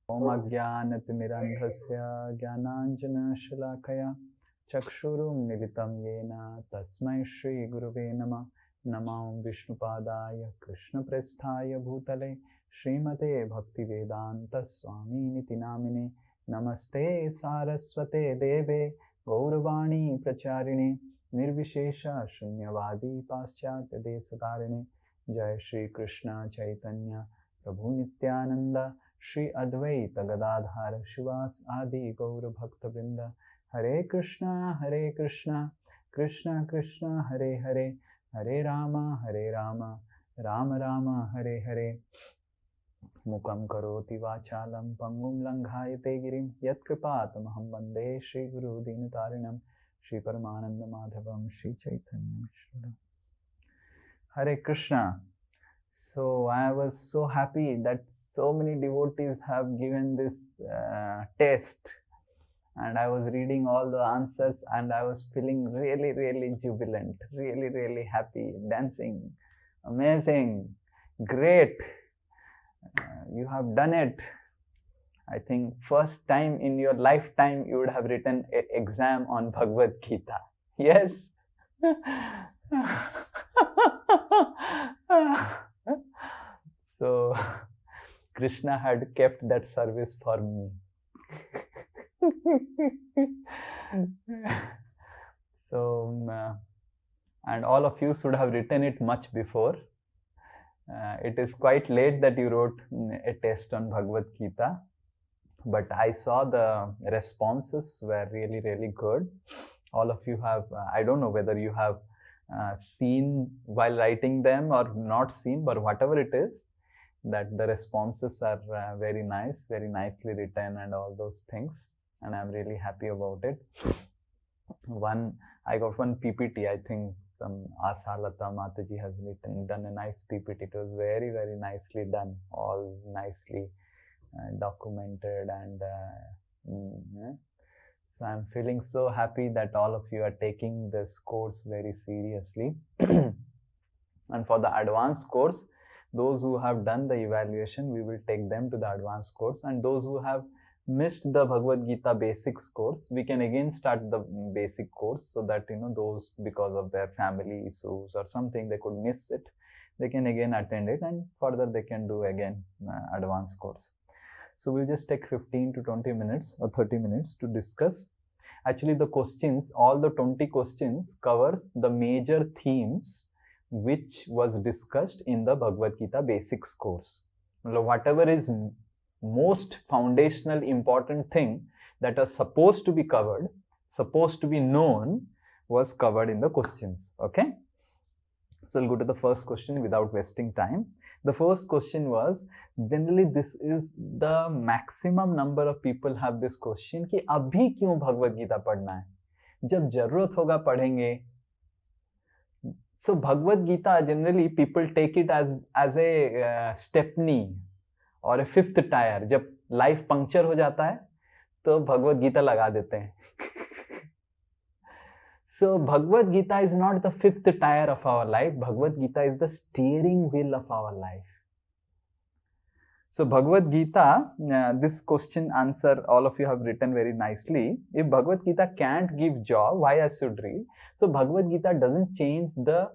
Om Ajnanatimirandhasya Jnananjana Shalakaya Chakshurum Militam Yena Tasmai Shri Guruve Namah. Namam Vishnupadaya Krishna Presthaya Bhutale Srimate Bhaktivedanta Swami Niti Namine Namaste Saraswate Deve Gauravani Pracharine Nirvishesha Shunyavadi Paschatya Desatarine Jai Shri Krishna Chaitanya Prabhu Nityananda Shri Advaita Gadadhara Shivas Adi Gaura Bhakta Vrinda Hare Krishna Krishna Krishna Hare Hare Hare Rama Rama Rama Hare Hare Mukam karoti vachalam pangum langhayate girim yat kripatamaham vande Shri Guru Dinatarinam Shri Paramananda Madhavam Shri Chaitanya Mishra. Hare Krishna. So I was so happy that so many devotees have given this test, and I was reading all the answers and I was feeling really jubilant, really happy, dancing, amazing, great. You have done it. I think first time in your lifetime you would have written an exam on Bhagavad Gita. Yes. So Krishna had kept that service for me. So and all of you should have written it much before. It is quite late that you wrote a test on Bhagavad Gita, but I saw the responses were really good. All of you have, I don't know whether you have seen while writing them or not seen, but whatever it is, that the responses are very nice, very nicely written and all those things, and I'm really happy about it. I got one PPT, I think some Asalata Mataji has done a nice PPT. It was very nicely done, all nicely documented, and so I'm feeling so happy that all of you are taking this course very seriously. And for the advanced course, those who have done the evaluation, we will take them to the advanced course, and those who have missed the Bhagavad Gita basics course, we can again start the basic course, so that those, because of their family issues or something, they could miss it, they can again attend it, and further they can do again advanced course. So we'll just take 15 to 20 minutes or 30 minutes to discuss. Actually, the questions, all the 20 questions covers the major themes which was discussed in the Bhagavad Gita basics course. Whatever is most foundational important thing that are supposed to be covered, supposed to be known, was covered in the questions. Okay, so we'll go to the first question without wasting time. The first question was, generally this is the maximum number of people have this question कि अभी क्यों भगवद गीता पढ़ना है, जब जरूरत होगा पढ़ेंगे. So Bhagavad Gita, generally people take it as a stepney और a fifth टायर. जब लाइफ पंक्चर हो जाता है तो भगवद गीता लगा देते हैं. So Bhagavad Gita is not the fifth tire of our life. Bhagavad Gita is the steering wheel of our life. So Bhagavad Gita, this question answer all of you have written very nicely. If Bhagavad Gita can't give joy, why I should read? So Bhagavad Gita doesn't change the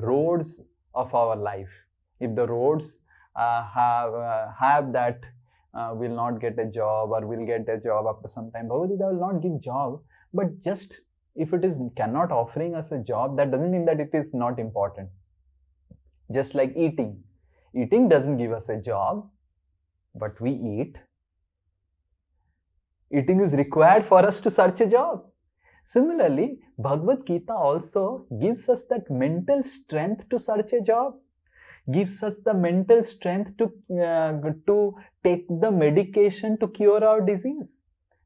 roads of our life. If the roads have that will not get a job or will get a job after some time, Bhagavad Gita will not give job. But just if it is cannot offering us a job, that doesn't mean that it is not important. Just like eating. Eating doesn't give us a job, but we eat. Eating is required for us to search a job. Similarly, Bhagavad Gita also gives us that mental strength to search a job, gives us the mental strength to take the medication to cure our disease.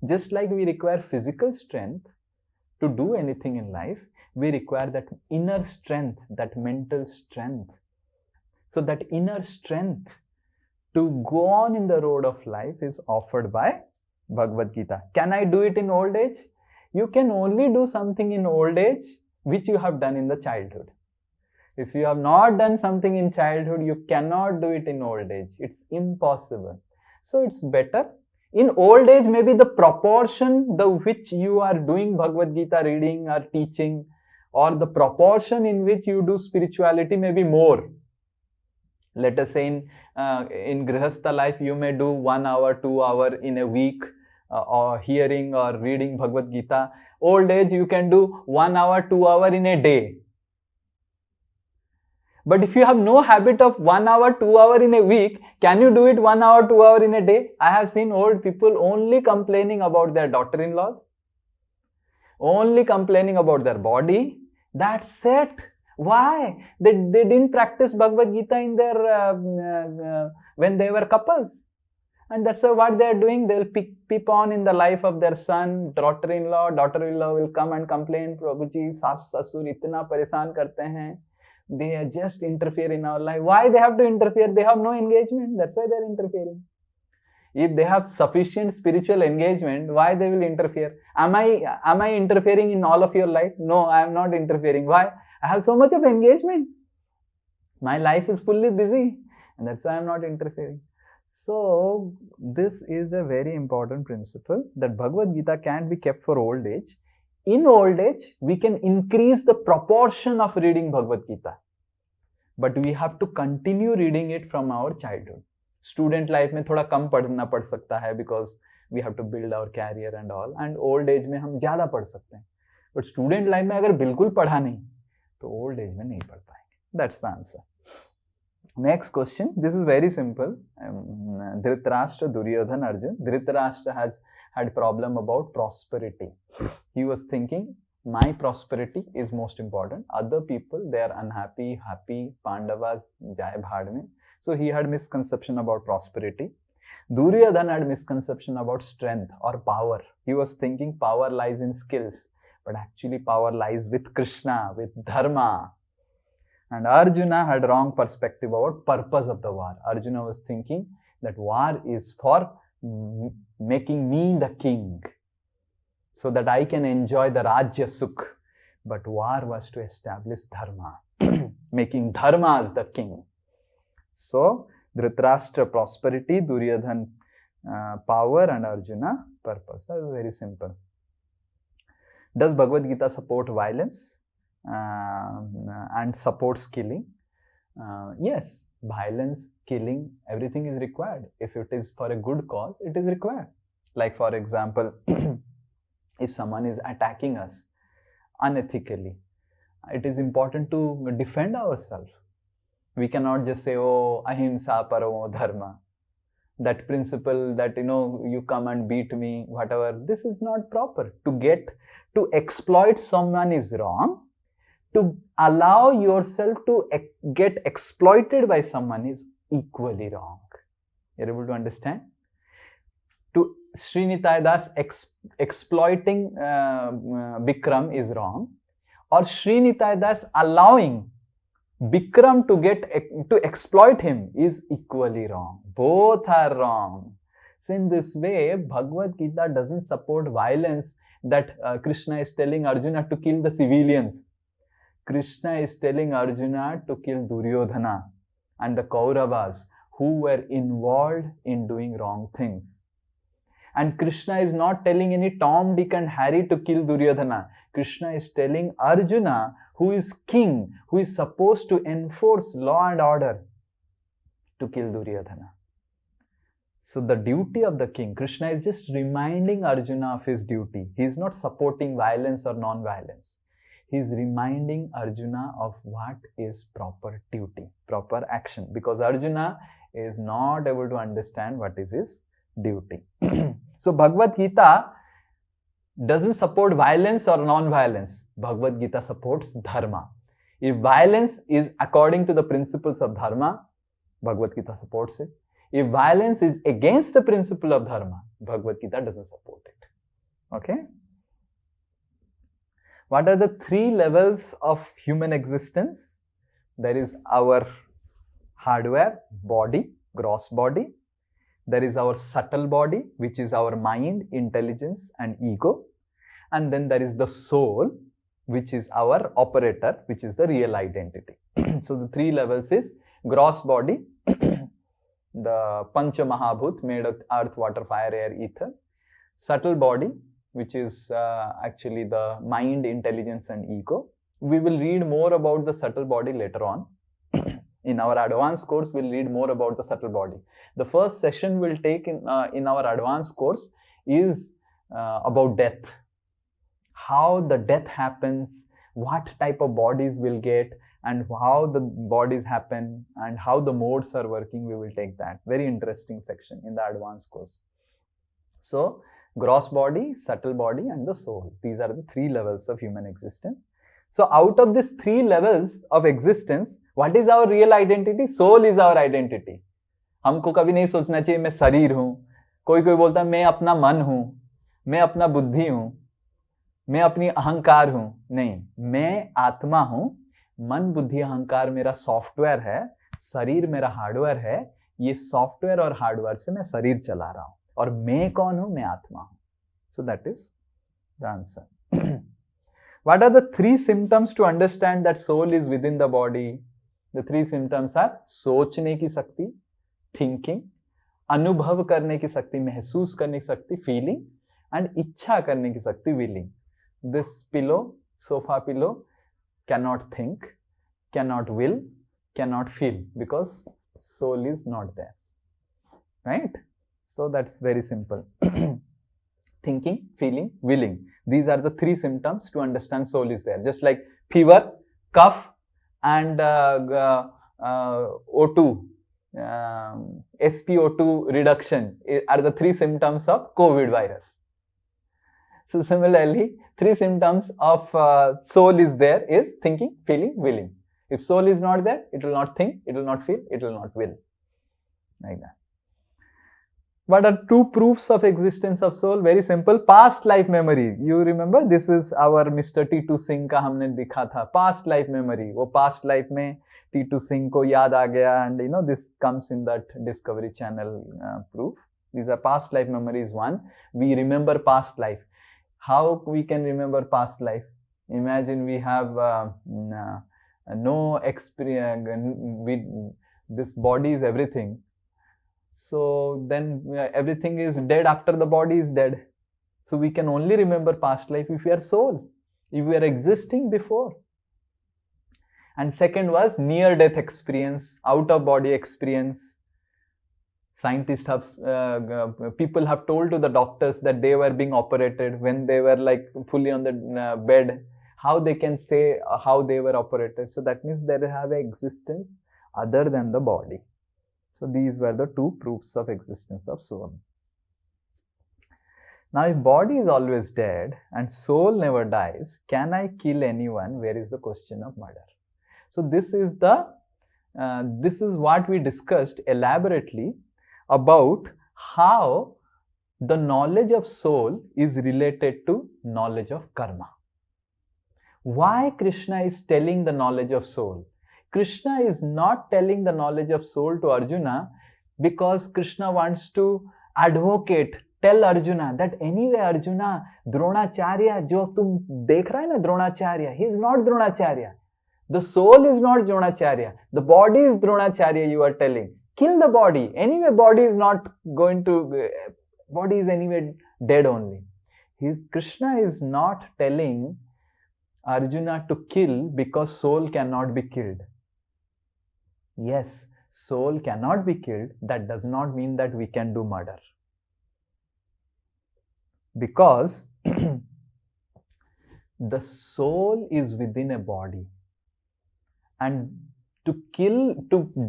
Just like we require physical strength to do anything in life, we require that inner strength, that mental strength. So that inner strength to go on in the road of life is offered by Bhagavad Gita. Can I do it in old age? You can only do something in old age which you have done in the childhood. If you have not done something in childhood, you cannot do it in old age. It's impossible. So it's better. In old age, maybe the proportion the which you are doing Bhagavad Gita reading or teaching, or the proportion in which you do spirituality may be more. Let us say in Grihastha life, you may do 1 hour, 2 hour in a week, or hearing or reading Bhagavad Gita. Old age, you can do 1 hour, 2 hour in a day. But if you have no habit of 1 hour, 2 hour in a week, can you do it 1 hour, 2 hour in a day? I have seen old people only complaining about their daughter-in-laws, only complaining about their body. That's it. Why? They didn't practice Bhagavad Gita in their when they were couples. And that's why what they are doing, they will peep on in the life of their son, daughter-in-law. Daughter-in-law will come and complain, Prabhuji, saas sasur itna paresan karte hain. They just interfere in our life. Why they have to interfere? They have no engagement. That's why they are interfering. If they have sufficient spiritual engagement, why they will interfere? Am I interfering in all of your life? No, I am not interfering. Why? I have so much of engagement. My life is fully busy, and that's why I am not interfering. So this is a very important principle, that Bhagavad Gita can't be kept for old age. In old age, we can increase the proportion of reading Bhagavad Gita, but we have to continue reading it from our childhood. Student life में थोड़ा कम पढ़ना पड़ सकता है, because we have to build our career and all. And old age में हम ज़्यादा पढ़ सकते हैं. But student life में अगर बिल्कुल पढ़ा नहीं, तो old age में नहीं पढ़ पाएंगे. That's the answer. Next question. This is very simple. Dhritarashtra, Duryodhana, Arjun. Dhritarashtra has had problem about prosperity. He was thinking, my prosperity is most important. Other people, they are unhappy, happy, Pandavas, jai bhad mein. So he had misconception about prosperity. Duryodhana had misconception about strength or power. He was thinking power lies in skills, but actually power lies with Krishna, with Dharma. And Arjuna had wrong perspective about purpose of the war. Arjuna was thinking that war is for making me the king, so that I can enjoy the Rajya Sukh. But war was to establish Dharma, making Dharma as the king. So Dhritarashtra prosperity, Duryodhana power, and Arjuna purpose. That is very simple. Does Bhagavad Gita support violence and supports killing? Yes. Violence, killing, everything is required. If it is for a good cause, it is required. Like for example, if someone is attacking us unethically, it is important to defend ourselves. We cannot just say, oh, ahimsa paramo dharma. That principle that, you come and beat me, whatever, this is not proper. To exploit someone is wrong. To allow yourself to get exploited by someone is equally wrong. You're able to understand? To Sri Nitai Das exploiting Bikram is wrong, or Sri Nitai Das allowing Bikram to exploit him is equally wrong. Both are wrong. So in this way, Bhagavad Gita doesn't support violence, that Krishna is telling Arjuna to kill the civilians. Krishna is telling Arjuna to kill Duryodhana and the Kauravas who were involved in doing wrong things. And Krishna is not telling any Tom, Dick and Harry to kill Duryodhana. Krishna is telling Arjuna, who is king, who is supposed to enforce law and order, to kill Duryodhana. So the duty of the king, Krishna is just reminding Arjuna of his duty. He is not supporting violence or non-violence. He is reminding Arjuna of what is proper duty, proper action, because Arjuna is not able to understand what is his duty. So Bhagavad Gita doesn't support violence or non-violence. Bhagavad Gita supports dharma. If violence is according to the principles of dharma, Bhagavad Gita supports it. If violence is against the principle of dharma, Bhagavad Gita doesn't support it. Okay? What are the 3 levels of human existence? There is our hardware, body, gross body. There is our subtle body, which is our mind, intelligence and ego. And then there is the soul, which is our operator, which is the real identity. So the 3 levels is gross body, the Pancha Mahabhut made of earth, water, fire, air, ether. Subtle body, which is actually the mind, intelligence and ego. We will read more about the subtle body later on. In our advanced course, we'll read more about the subtle body. The first session we'll take in our advanced course is about death. How the death happens, what type of bodies we'll get, and how the bodies happen, and how the modes are working. We will take that. Very interesting section in the advanced course. So, gross body, subtle body, and the soul. These are the 3 levels of human existence. So, out of these 3 levels of existence, what is our real identity? Soul is our identity. हमको कभी नहीं सोचना चाहिए मैं शरीर हूँ. कोई बोलता है मैं अपना मन हूँ, मैं अपना बुद्धि हूँ, मैं अपनी अहंकार हूँ. नहीं, मैं आत्मा हूँ. मन, बुद्धि, अहंकार मेरा सॉफ्टवेयर है, शरीर मेरा हार्डवेयर है. ये सॉफ्टवेयर और हार्डवेयर से मैं शरीर चला रहा हूँ. और मैं कौन हूँ? मैं आत्मा हूँ. So that is the answer. What are the 3 symptoms to understand that soul is within the body? The 3 symptoms are सोचने की शक्ति, thinking, अनुभव करने की शक्ति, महसूस करने की शक्ति, feeling, and इच्छा करने की शक्ति, willing. This pillow, sofa pillow, cannot think, cannot will, cannot feel, because soul is not there. Right? So that's very simple. Thinking, feeling, willing. These are the 3 symptoms to understand soul is there. Just like fever, cough, and O2, SpO2 reduction are the 3 symptoms of COVID virus. So similarly, 3 symptoms of soul is there is thinking, feeling, willing. If soul is not there, it will not think, it will not feel, it will not will. Like that. What are 2 proofs of existence of soul? Very simple. Past life memory. You remember this is our Mr. T2 Singh का हमने दिखा था. Past life memory. वो past life में T2 Singh को याद आ गया, and you know this comes in that Discovery Channel proof. These are past life memories. 1. We remember past life. How we can remember past life? Imagine we have no experience. This body is everything. So then everything is dead after the body is dead. So we can only remember past life if we are soul, if we are existing before. And second was near death experience, out of body experience. Scientists have, people have told to the doctors that they were being operated when they were like fully on the bed. How they can say how they were operated? So that means they have an existence other than the body. So these were the 2 proofs of existence of soul. Now if body is always dead and soul never dies, can I kill anyone? Where is the question of murder? So this is what we discussed elaborately about how the knowledge of soul is related to knowledge of karma. Why Krishna is telling the knowledge of soul? Krishna is not telling the knowledge of soul to Arjuna because Krishna wants to advocate, tell Arjuna that anyway Arjuna, Dronacharya, jo tum dekh raha hai na Dronacharya, he is not Dronacharya. The soul is not Dronacharya. The body is Dronacharya, you are telling. Kill the body. Anyway, body is not going to, body is anyway dead only. Krishna is not telling Arjuna to kill because soul cannot be killed. Yes, soul cannot be killed. That does not mean that we can do murder. Because the soul is within a body. And to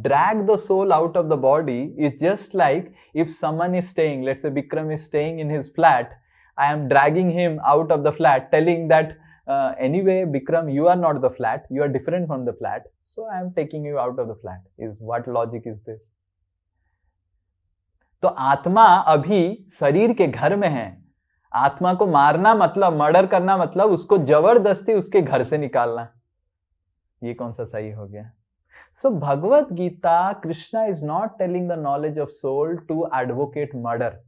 drag the soul out of the body is just like if someone is staying, let's say Bikram is staying in his flat, I am dragging him out of the flat, telling that anyway, Bikram, you are not the flat, you are different from the flat, so I am taking you out of the flat. What logic is this? तो आत्मा अभी शरीर के घर में है. आत्मा को मारना मतलब, मर्डर करना मतलब उसको जबरदस्ती उसके घर से निकालना. ये कौन सा सही हो गया? So Bhagavad Gita, Krishna is not telling the knowledge of soul to advocate murder.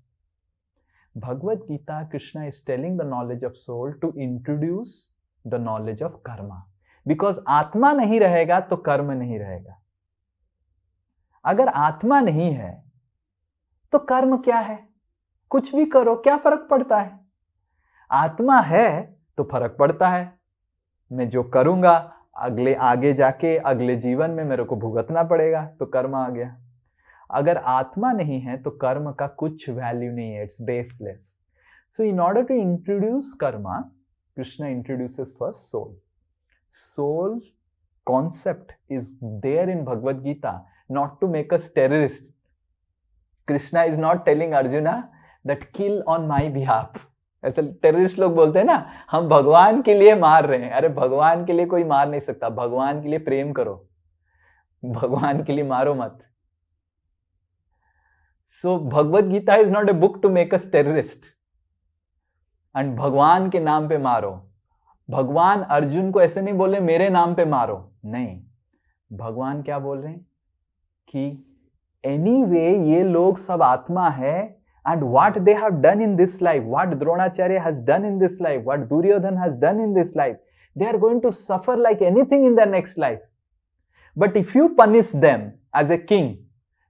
Bhagavad Gita, Krishna is telling the knowledge of soul to introduce the knowledge of karma. Because आत्मा नहीं रहेगा तो कर्म नहीं रहेगा. अगर आत्मा नहीं है तो कर्म क्या है? कुछ भी करो, क्या फर्क पड़ता है? आत्मा है तो फर्क पड़ता है। मैं जो करूंगा आगे जाके अगले जीवन में मेरे को भुगतना पड़ेगा, तो कर्म आ गया। अगर आत्मा नहीं है तो कर्म का कुछ वैल्यू नहीं है, it's baseless. So in order to introduce karma, Krishna introduces first soul. Soul concept is there in Bhagavad Gita, not to make us terrorists. Krishna is not telling Arjuna that kill on my behalf. ऐसे terrorist लोग बोलते हैं ना, हम भगवान के लिए मार रहे हैं. अरे भगवान के लिए कोई मार नहीं सकता, भगवान के लिए प्रेम करो, भगवान के लिए मारो मत. So Bhagavad Gita is not a book to make us terrorist and भगवान के नाम पे मारो. भगवान अर्जुन को ऐसे नहीं बोले मेरे नाम पे मारो, नहीं. भगवान क्या बोल रहे हैं कि एनीवे ये लोग सब आत्मा है, and what they have done in this life, what Dronacharya has done in this life, what Duryodhan has done in this life, they are going to suffer like anything in their next life. But if you punish them as a king,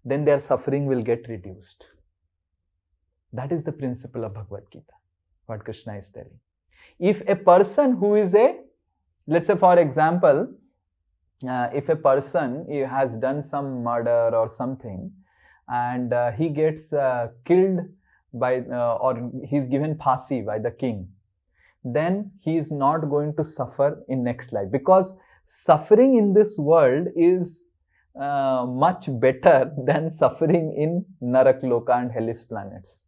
then their suffering will get reduced. That is the principle of Bhagavad Gita, what Krishna is telling. If a person who is let's say for example, if a person has done some murder or something, and he gets killed by or he's given phasi by the king, then he is not going to suffer in next life, because suffering in this world is much better than suffering in narak loka and hellish planets.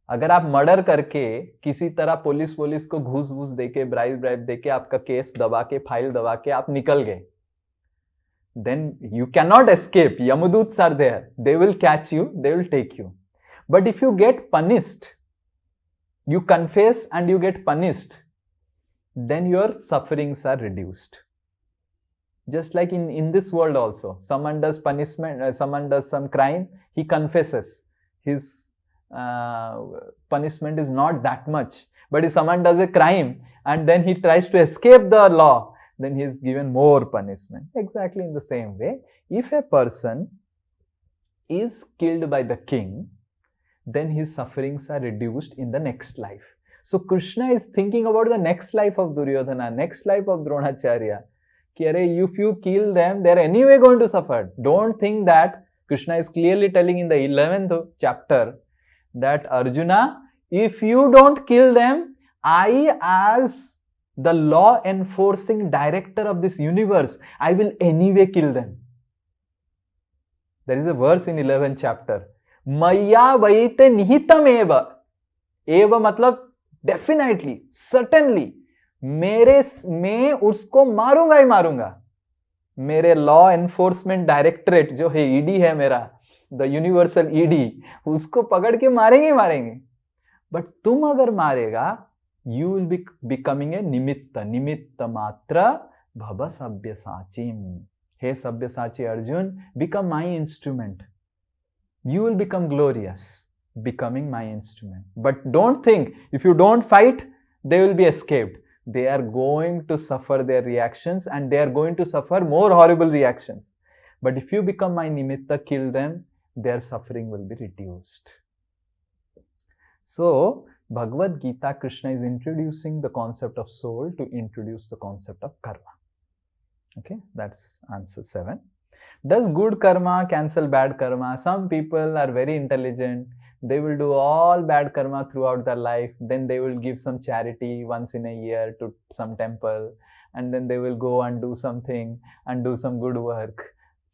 अगर आप murder करके किसी तरह police को घूस देके bribe देके आपका केस दबा के फाइल दबा के आप निकल गए, then you cannot escape. Yamaduts are there, they will catch you, they will take you. But if you get punished, you confess and you get punished, then your sufferings are reduced. Just like in this world also, someone does punishment, someone does some crime, he confesses, his punishment is not that much. But if someone does a crime and then he tries to escape the law, then he is given more punishment. Exactly in the same way, if a person is killed by the king, then his sufferings are reduced in the next life. So Krishna is thinking about the next life of Duryodhana, next life of Dronacharya. If you kill them, they are anyway going to suffer. Don't think that. Krishna is clearly telling in the 11th chapter that Arjuna, if you don't kill them, I as the law enforcing director of this universe, I will anyway kill them. There is a verse in 11th chapter. Maya vaite nihitam eva. Eva matlab definitely, certainly. मैं उसको मारूंगा ही मारूंगा. मेरे law enforcement directorate जो है, ED है मेरा, the universal ED, उसको पकड़ के मारेंगे. बट तुम अगर मारेगा, you will be becoming a nimitta matra bhava sabhyasachim. Hey Sabyasachi Arjun, become my instrument. You will become glorious becoming my instrument. But don't think if you don't fight, they will be escaped. They are going to suffer their reactions, and they are going to suffer more horrible reactions. But if you become my nimitta, kill them, their suffering will be reduced. So Bhagavad Gita, Krishna is introducing the concept of soul to introduce the concept of karma. Okay, that's answer 7. Does good karma cancel bad karma? Some people are very intelligent. They will do all bad karma throughout their life. Then they will give some charity once in a year to some temple. And then they will go and do something and do some good work.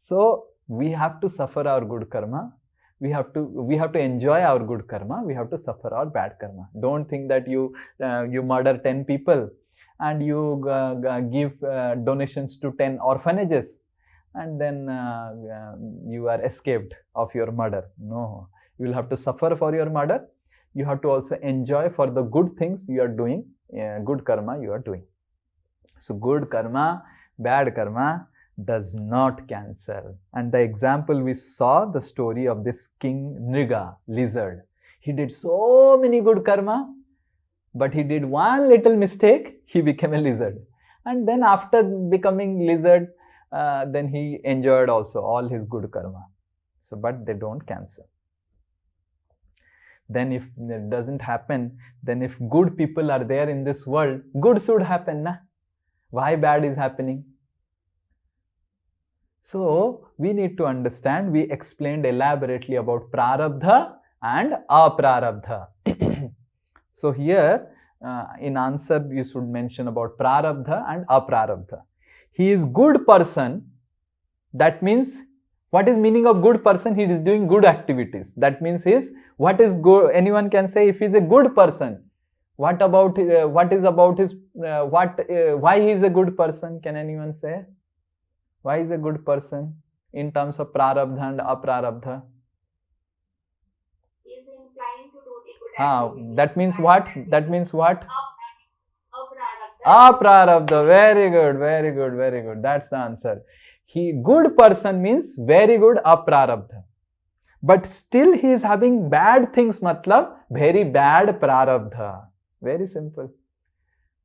So we have to suffer our good karma. We have to enjoy our good karma. We have to suffer our bad karma. Don't think that you murder 10 people and you give donations to 10 orphanages and then you are escaped of your murder. No, you will have to suffer for your murder. You have to also enjoy for the good things you are doing, good karma you are doing. So good karma, bad karma does not cancel. And the example we saw, the story of this king Nriga, lizard. He did so many good karma, but he did one little mistake, he became a lizard. And then after becoming lizard, then he enjoyed also all his good karma. So, but they don't cancel. Then if it doesn't happen, then if good people are there in this world, good should happen, na? Why bad is happening? So, we need to understand, we explained elaborately about prarabdha and aprarabdha. So, here in answer you should mention about prarabdha and aprarabdha. He is good person, that means, what is meaning of good person? He is doing good activities. That means what is good? Anyone can say if he is a good person. What about what is about his why he is a good person? Can anyone say? Why is a good person in terms of prarabdha and aprarabdha? He is inclined to do the good activity. That means what? That means what? Aprarabdha. Aprarabdha. Very good, very good, very good. That's the answer. Good person means very good aprarabdha. But still he is having bad things, matlab very bad prarabdha. Very simple.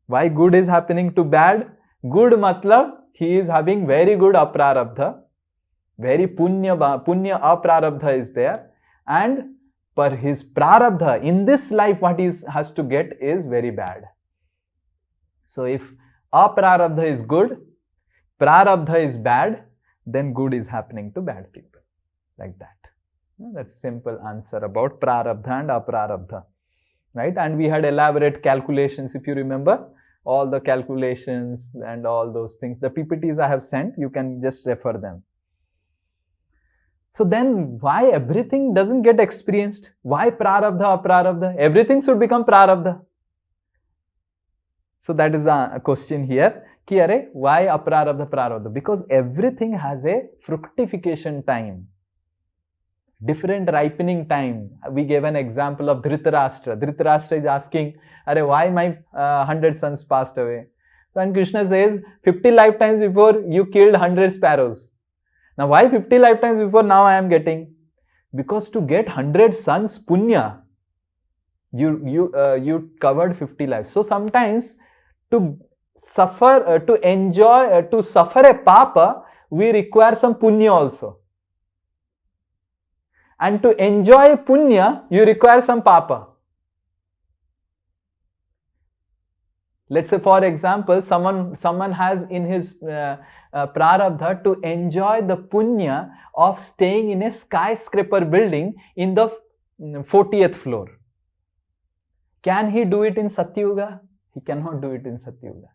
Why good is happening to bad? Good matlab he is having very good aprarabdha. Very punya aprarabdha is there. And per his prarabdha, in this life what he has to get is very bad. So if aprarabdha is good, prarabdha is bad, then good is happening to bad people. Like that. That's simple answer about prarabdha and aprarabdha. Right? And we had elaborate calculations, if you remember, all the calculations and all those things. The PPTs I have sent, you can just refer them. So then why everything doesn't get experienced? Why prarabdha, aprarabdha? Everything should become prarabdha. So that is the question here. Why aprarabdha, prarabdha? Because everything has a fructification time. Different ripening time. We gave an example of Dhritarashtra. Dhritarashtra is asking, why my 100 sons passed away? So, and Krishna says, 50 lifetimes before you killed 100 sparrows. Now, why 50 lifetimes before now I am getting? Because to get 100 sons punya, you covered 50 lives. So, sometimes to suffer, to enjoy, to suffer a papa, we require some punya also. And to enjoy punya, you require some papa. Let's say, for example, someone has in his prarabdha to enjoy the punya of staying in a skyscraper building in the 40th floor. Can he do it in Satyuga? He cannot do it in Satyuga.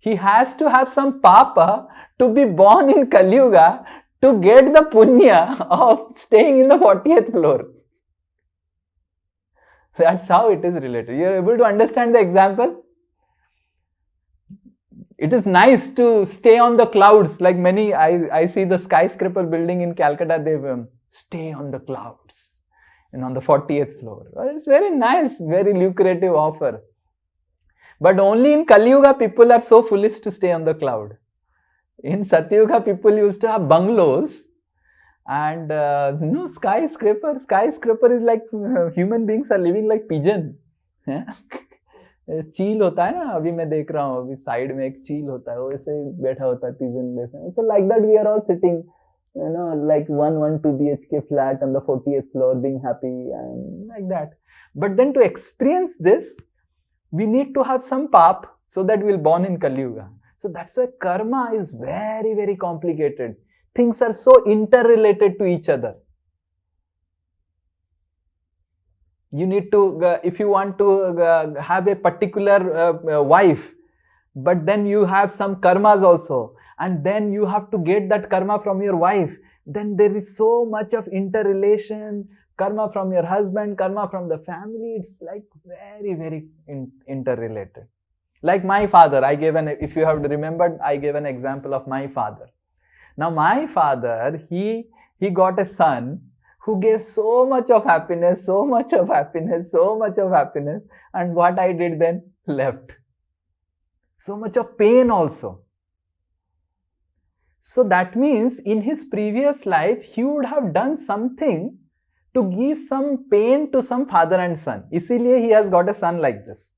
He has to have some papa to be born in Kalyuga to get the punya of staying in the 40th floor. That's how it is related. You are able to understand the example? It is nice to stay on the clouds, like many, I see the skyscraper building in Calcutta, they stay on the clouds and on the 40th floor. Well, it's very nice, very lucrative offer. But only in Kali Yuga, people are so foolish to stay on the cloud. In Satyuga, people used to have bungalows and skyscraper. Skyscraper is like human beings are living like pigeon. चील होता है ना, अभी मैं देख रहा हूँ, अभी साइड में एक चील होता है, वो ऐसे बैठा होता है pigeon जैसे. So like that we are all sitting, like 2 BHK flat on the 40th floor, being happy and like that. But then to experience this, we need to have some pap so that we'll born in Kali Yuga. So that's why karma is very, very complicated. Things are so interrelated to each other. You need to, if you want to have a particular wife, but then you have some karmas also, and then you have to get that karma from your wife, then there is so much of interrelation, karma from your husband, karma from the family, it's like very, very interrelated. Like my father, if you have remembered, I gave an example of my father. Now my father, he got a son who gave so much of happiness, so much of happiness, so much of happiness, and what I did then? Left. So much of pain also. So that means in his previous life, he would have done something to give some pain to some father and son. Isliye he has got a son like this.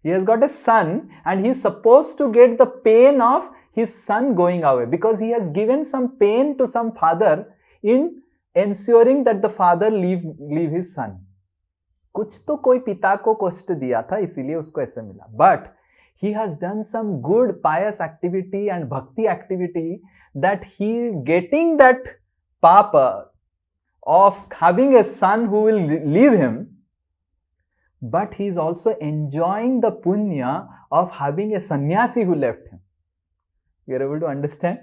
He has got a son and he is supposed to get the pain of his son going away because he has given some pain to some father in ensuring that the father leave his son. कुछ तो कोई पिता को कष्ट दिया था, इसीलिए उसको ऐसे मिला. But he has done some good pious activity and bhakti activity that he getting that papa of having a son who will leave him, but he is also enjoying the punya of having a sannyasi who left him. You are able to understand?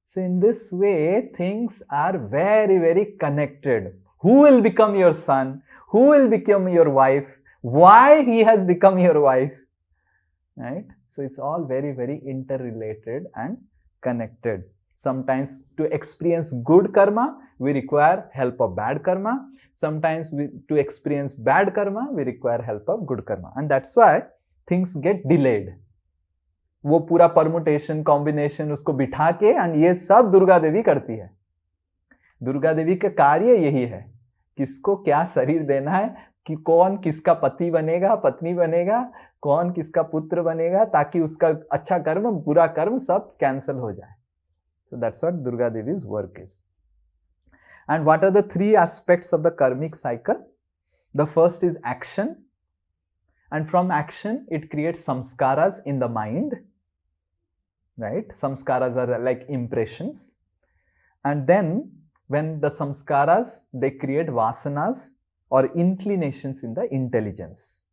So in this way, things are very, very connected. Who will become your son? Who will become your wife? Why he has become your wife? Right? So it's all very, very interrelated and connected. Sometimes to experience good karma, we require help of bad karma. Sometimes to experience bad karma, we require help of good karma. And that's why things get delayed. वो पूरा permutation combination उसको बिठा के, and ये सब दुर्गा देवी करती है. दुर्गा देवी का कार्य यही है, किसको क्या शरीर देना है, कि कौन किसका पति बनेगा, पत्नी बनेगा, कौन किसका पुत्र बनेगा, ताकि उसका अच्छा कर्म बुरा कर्म सब कैंसिल हो जाए. So that's what Durga Devi's work is. And what are the three aspects of the karmic cycle? The first is action, and from action it creates samskaras in the mind. Right? Samskaras are like impressions. And then when the samskaras, they create vasanas or inclinations in the intelligence.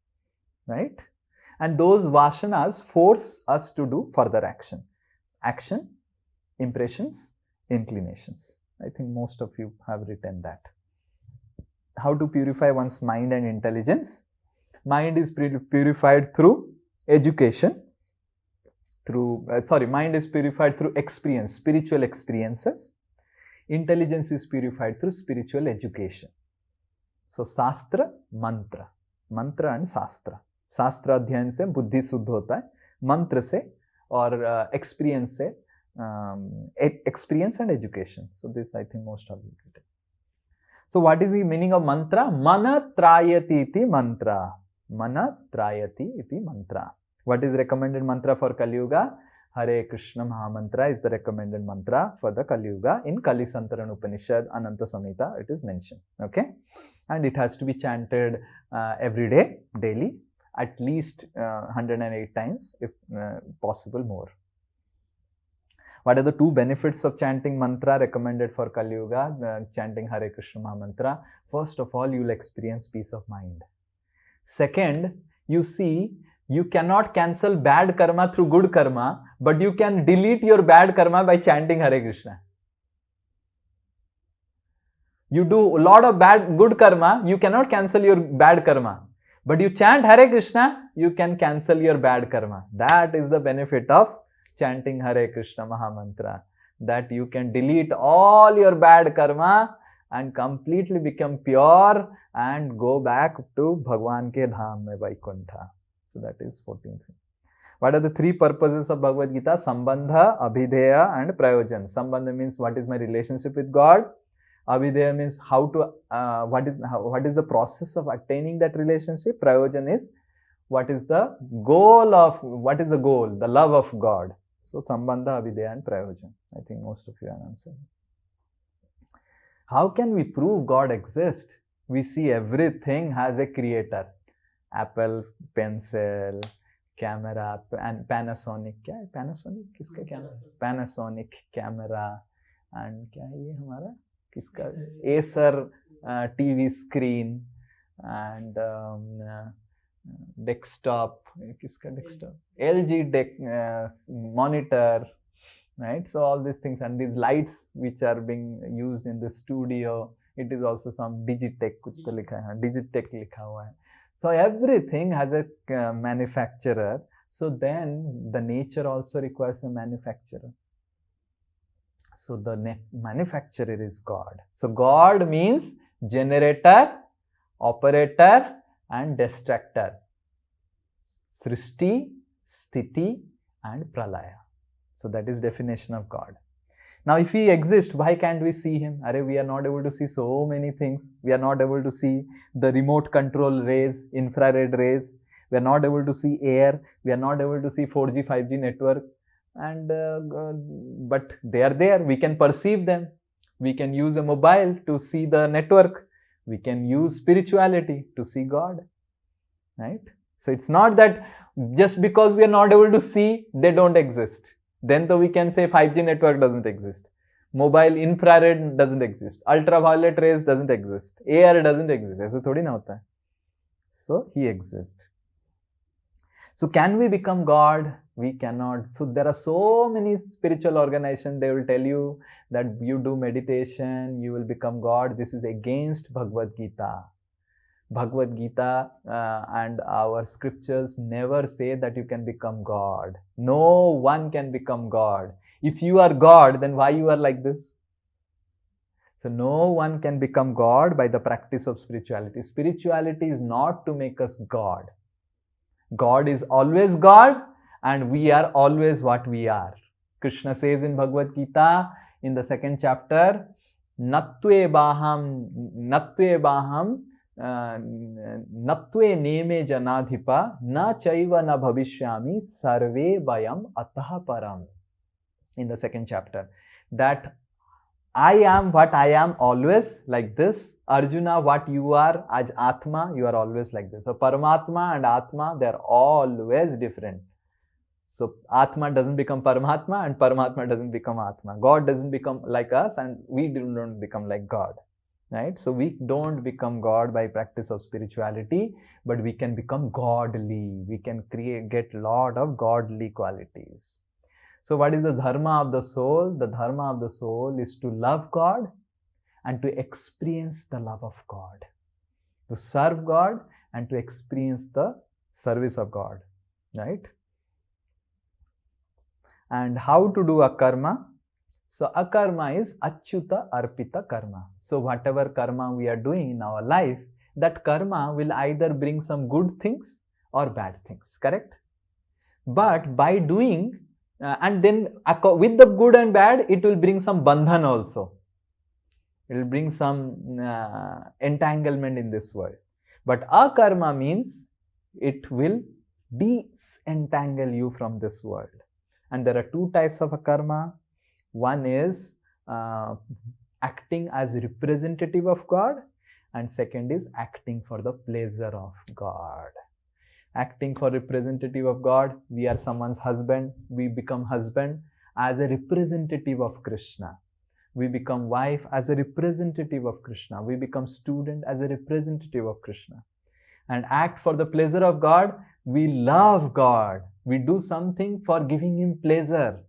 Right? And those vasanas force us to do further action. Action, impressions, inclinations. I think most of you have written that. How to purify one's mind and intelligence? Mind is purified through education. Mind is purified through experience, spiritual experiences. Intelligence is purified through spiritual education. So, Shastra, Mantra and Shastra. Shastra अध्ययन से बुद्धि शुद्ध होता है, मंत्र से और experience से experience and education. So, this I think most of you get it. So, what is the meaning of mantra? Mana trayati iti mantra. Mana trayati iti mantra. What is recommended mantra for Kali Yuga? Hare Krishna Mahamantra is the recommended mantra for the Kali Yuga. In Kali Santaran Upanishad, Ananta Samhita, it is mentioned. Okay? And it has to be chanted every day, daily, at least 108 times, if possible more. What are the two benefits of chanting mantra recommended for Kali Yuga? Chanting Hare Krishna Mahamantra. First of all, you will experience peace of mind. Second, you see, you cannot cancel bad karma through good karma, but you can delete your bad karma by chanting Hare Krishna. You do a lot of good karma, you cannot cancel your bad karma. But you chant Hare Krishna, you can cancel your bad karma. That is the benefit of chanting Hare Krishna Mahamantra. That you can delete all your bad karma and completely become pure and go back to Bhagwan ke dham mein Vaikuntha. So that is 14th. What are the three purposes of Bhagavad Gita? Sambandha, Abhideya and Prayojan. Sambandha means what is my relationship with God. Abhideya means what is the process of attaining that relationship. Prayojan is what is the goal, the love of God. So Sambandha, Abhideya and Prayojan. I think most of you have answered. How can we prove God exists? We see everything has a creator. Apple pencil, camera, and Panasonic. क्या है Panasonic? किसका camera? Panasonic camera and क्या है ये हमारा? किसका? Acer TV screen and desktop. किसका desktop? LG monitor. Right? So all these things and these lights which are being used in the studio. It is also some Digitech. कुछ तो लिखा है Digitech लिखा हुआ है. So everything has a manufacturer. So then the nature also requires a manufacturer. So the manufacturer is God. So God means generator, operator and destructor. Srishti, Sthiti and Pralaya. So that is definition of God. Now if he exists, why can't we see him? We are not able to see so many things. We are not able to see the remote control rays, infrared rays. We are not able to see air. We are not able to see 4G, 5G network. and but they are there. We can perceive them. We can use a mobile to see the network. We can use spirituality to see God, right? So it's not that just because we are not able to see, they don't exist. Then though we can say 5G network doesn't exist, mobile infrared doesn't exist, ultraviolet rays doesn't exist, air doesn't exist. ऐसे थोड़ी ना होता है. So he exists. So can we become God? We cannot. So there are so many spiritual organizations, they will tell you that you do meditation, you will become God. This is against Bhagavad Gita. Bhagavad Gita and our scriptures never say that you can become God. No one can become God. If you are God, then why you are like this? So no one can become God by the practice of spirituality. Spirituality is not to make us God. God is always God and we are always what we are. Krishna says in Bhagavad Gita in the 2nd chapter, Natve baham Natve neme janadhipa na chaiva na bhavishyami sarve bayam ataha param. In the 2nd chapter, that I am what I am always like this. Arjuna, what you are as Atma, you are always like this. So Paramatma and Atma, they are always different. So Atma doesn't become Paramatma and Paramatma doesn't become Atma. God doesn't become like us and we don't become like God. Right? So we don't become God by practice of spirituality, but we can become godly. We can get a lot of godly qualities. So what is the dharma of the soul? The dharma of the soul is to love God and to experience the love of God, to serve God and to experience the service of God, right? And how to do a karma? So a karma is achyuta arpita karma. So whatever karma we are doing in our life, that karma will either bring some good things or bad things, correct? But by doing, and then with the good and bad, it will bring some bandhan also. It will bring some entanglement in this world. But akarma means it will disentangle you from this world. And there are two types of akarma. One is acting as representative of God, and second is acting for the pleasure of God. Acting for representative of God, we are someone's husband, we become husband as a representative of Krishna. We become wife as a representative of Krishna. We become student as a representative of Krishna. And act for the pleasure of God, we love God. We do something for giving Him pleasure.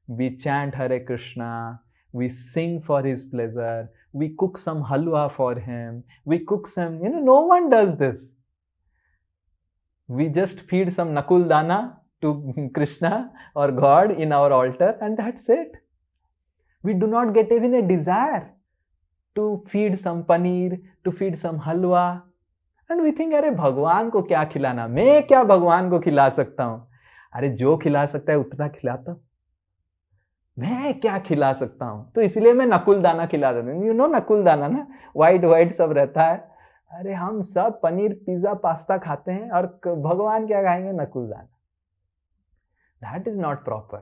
We chant Hare Krishna, we sing for His pleasure, we cook some halwa for Him, we cook some, no one does this. We just feed some nakul dana to Krishna or God in our altar and that's it. We do not get even a desire to feed some paneer, to feed some halwa. And we think, अरे भगवान को क्या खिलाना, मैं क्या भगवान को खिला सकता हूँ? अरे जो खिला सकता है उतना खिलाता हूँ, मैं क्या खिला सकता हूँ? तो इसलिए मैं नकुल दाना खिला देता हूँ. नकुल दाना ना, वाइट सब रहता है. अरे हम सब पनीर पिज्जा पास्ता खाते हैं और भगवान क्या खाएंगे? नकुल दाना. That is not proper.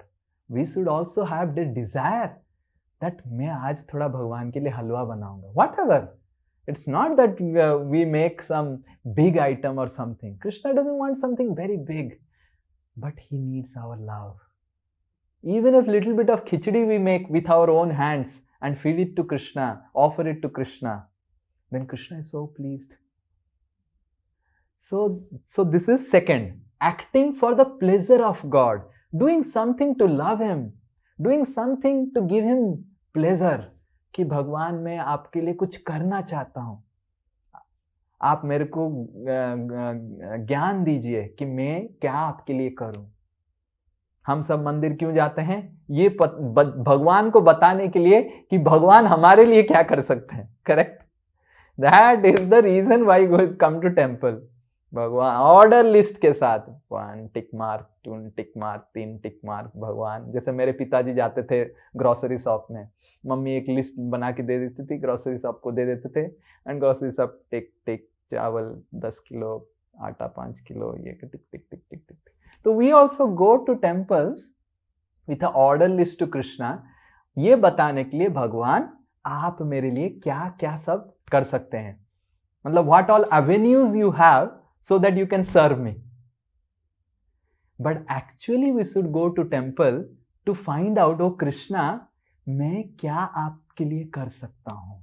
We should also have the desire that मैं आज थोड़ा भगवान के लिए हलवा बनाऊंगा. Whatever. It's not that we make some big item or something. Krishna doesn't want something very big, but He needs our love. Even if little bit of khichdi we make with our own hands and feed it to Krishna, offer it to Krishna, then Krishna is so pleased. So this is second, acting for the pleasure of God, doing something to love Him, doing something to give Him pleasure. कि भगवान मैं आपके लिए कुछ करना चाहता हूँ, आप मेरे को ज्ञान दीजिए कि मैं क्या आपके लिए करूं. हम सब मंदिर क्यों जाते हैं? ये भगवान को बताने के लिए कि भगवान हमारे लिए क्या कर सकते हैं, correct? That is the reason why we come to temple. भगवान ऑर्डर लिस्ट के साथ 1 tick mark, 2 tick mark, 3 tick mark. भगवान, जैसे मेरे पिताजी जाते थे ग्रोसरी शॉप में, मम्मी एक लिस्ट बना के दे देती थी, ग्रोसरी शॉप को दे देते थे एंड ग्रोसरी शॉप टिक टिक, चावल 10 किलो, आटा 5 किलो, ये टिक टिक टिक टिक टिक. तो we also go to temples with a order list to Krishna, ये बताने के लिए भगवान आप मेरे लिए क्या क्या सब कर सकते हैं, मतलब what all avenues you have so that you can serve me. But actually we should go to temple to find out, ओ कृष्णा मैं क्या आपके लिए कर सकता हूं,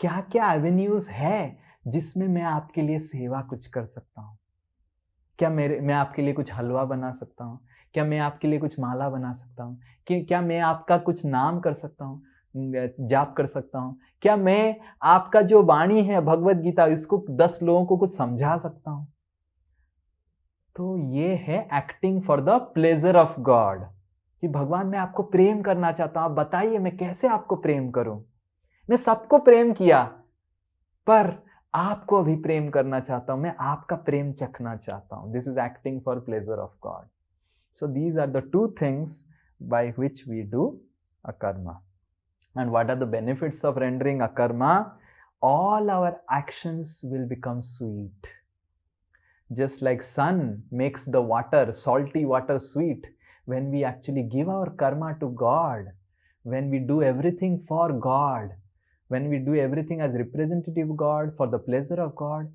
क्या क्या एवेन्यूज है जिसमें मैं आपके लिए सेवा कुछ कर सकता हूं. क्या मैं आपके लिए कुछ हलवा बना सकता हूँ, क्या मैं आपके लिए कुछ माला बना सकता हूँ, कि क्या मैं आपका कुछ नाम कर सकता हूँ, जाप कर सकता हूँ, क्या मैं आपका जो वाणी है भगवद गीता इसको 10 लोगों को कुछ समझा सकता हूँ. तो ये है acting for the pleasure of God, कि भगवान मैं आपको प्रेम करना चाहता हूँ, आप बताइए मैं कैसे आपको प्रेम करूं. मैं सबको प्रेम किया पर आपको अभी प्रेम करना चाहता हूं, मैं आपका प्रेम चखना चाहता हूं. This is acting for pleasure of God. So these are the two things by which we do akarma. And what are the benefits of rendering akarma? All our actions will become sweet. Just like sun makes the water, salty water, sweet, when we actually give our karma to God, when we do everything for God, when we do everything as representative God for the pleasure of God,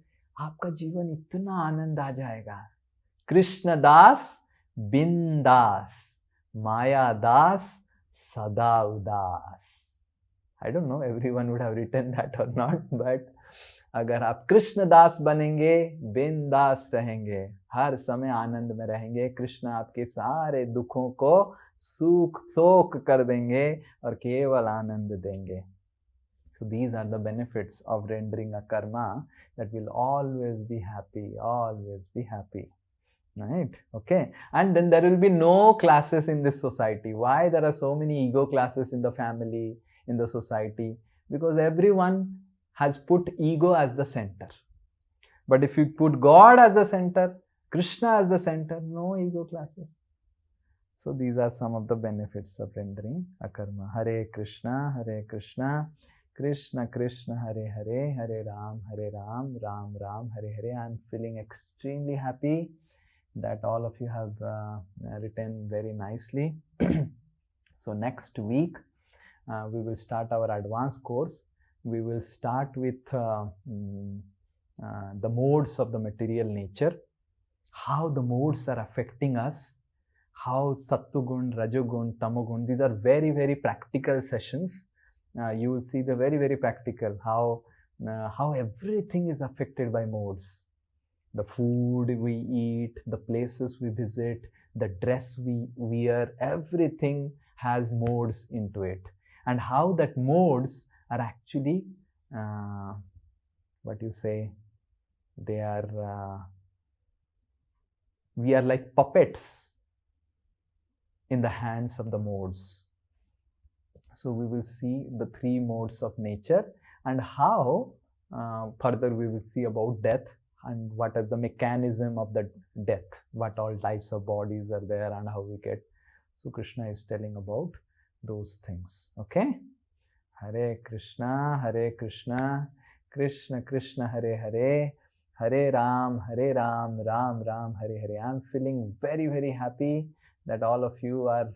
आपका जीवन इतना आनंद आ जाएगा. कृष्ण दास बिंदास, माया दास सदा उदास. I don't know everyone would have written that or not, but अगर आप कृष्ण दास बनेंगे, बिंदास रहेंगे, हर समय आनंद में रहेंगे, कृष्ण आपके सारे दुखों को सुख शोक कर देंगे और केवल आनंद देंगे. So these are the benefits of rendering a karma, that will always be happy, always be happy. Right? Okay. And then there will be no classes in this society. Why there are so many ego classes in the family, in the society? Because everyone has put ego as the center. But if you put God as the center, Krishna as the center, no ego classes. So these are some of the benefits of rendering a karma. Hare Krishna, Krishna Krishna, Hare Hare, Hare Ram, Ram Ram, Hare Hare. I am feeling extremely happy that all of you have written very nicely. So next week we will start our advanced course. We will start with the modes of the material nature, how the modes are affecting us, how Sattvagun, Rajogun, Tamogun, these are very, very practical sessions. You will see the very, very practical, how everything is affected by modes. The food we eat, the places we visit, the dress we wear, everything has modes into it. And how that modes are actually, what you say, they are, we are like puppets in the hands of the modes. So we will see the 3 modes of nature, and how further we will see about death, and what is the mechanism of the death, what all types of bodies are there and how we get. So Krishna is telling about those things. Okay? Hare Krishna, Krishna Krishna, Hare Hare, Hare Ram, Ram Ram, Hare Hare. I am feeling very, very happy that all of you are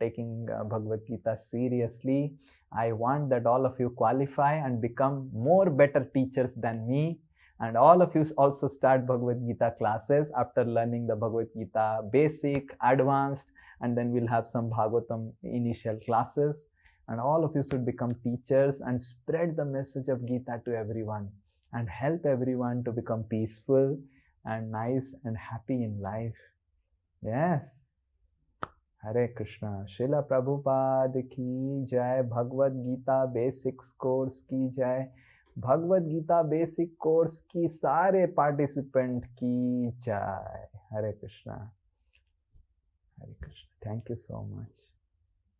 taking Bhagavad Gita seriously. I want that all of you qualify and become more better teachers than me. And all of you also start Bhagavad Gita classes after learning the Bhagavad Gita basic, advanced, and then we'll have some Bhagavatam initial classes. And all of you should become teachers and spread the message of Gita to everyone and help everyone to become peaceful and nice and happy in life. Yes. Hare Krishna. Srila Prabhupada ki jai. Bhagavad Gita Basics course ki jai. Bhagavad Gita Basic course की सारे participant की जय. Hare Krishna. Hare Krishna. Thank you so much.